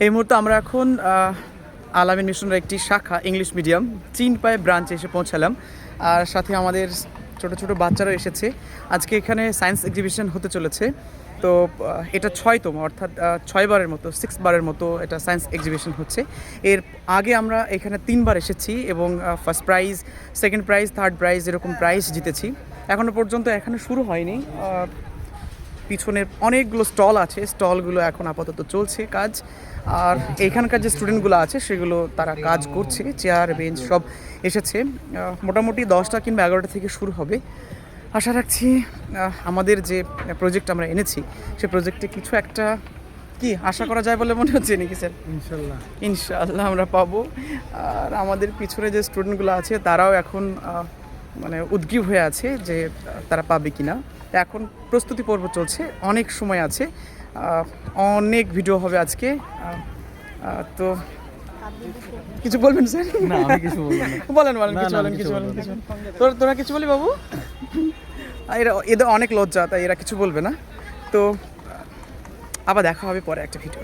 এই মুহূর্তে আমরা এখন আল-আমিন মিশনের একটি শাখা ইংলিশ মিডিয়াম চিনপায় ব্রাঞ্চে এসে পৌঁছালাম। আর সাথে আমাদের ছোট ছোট বাচ্চারা এসেছে। আজকে এখানে সায়েন্স এক্সিবিশন হতে চলেছে। তো এটা 6তম, অর্থাৎ 6বারের মতো, 6বারের মতো এটা সায়েন্স এক্সিবিশন হচ্ছে। এর আগে আমরা এখানে 3বার এসেছি এবং first prize, second prize, third prize এরকম প্রাইজ জিতেছি। এখনও পর্যন্ত এখানে শুরু হয়নি। পিছনে অনেকগুলো স্টল আছে, স্টলগুলো এখন আপাতত চলছে কাজ। আর এখানকার যে স্টুডেন্টগুলো আছে সেগুলো তারা কাজ করছে, চেয়ার বেঞ্চ সব এসেছে। মোটামুটি 10টা কিংবা 11টা থেকে শুরু হবে। আশা রাখছি আমাদের যে প্রজেক্ট আমরা এনেছি সে প্রজেক্টে কিছু একটা কি আশা করা যায় বলে মনে হচ্ছে নাকি স্যার? ইনশাল্লাহ ইনশাআল্লাহ আমরা পাবো। আর আমাদের পিছনে যে স্টুডেন্টগুলো আছে তারাও এখন মানে উদ্গ্রীব হয়ে আছে যে তারা পাবে কি না। এখন প্রস্তুতি পর্ব চলছে, অনেক সময় আছে, অনেক ভিডিও হবে আজকে। তো কিছু বলবেন স্যার? না আমি কিছু বলবো না। বলেন বলেন কিছু বলেন কিছু বলেন কিছু তোরা কিছু বলি বাবু। এদের অনেক লজ্জা, তাই এরা কিছু বলবে না। তো আবার দেখা হবে পরে একটা ভিডিও।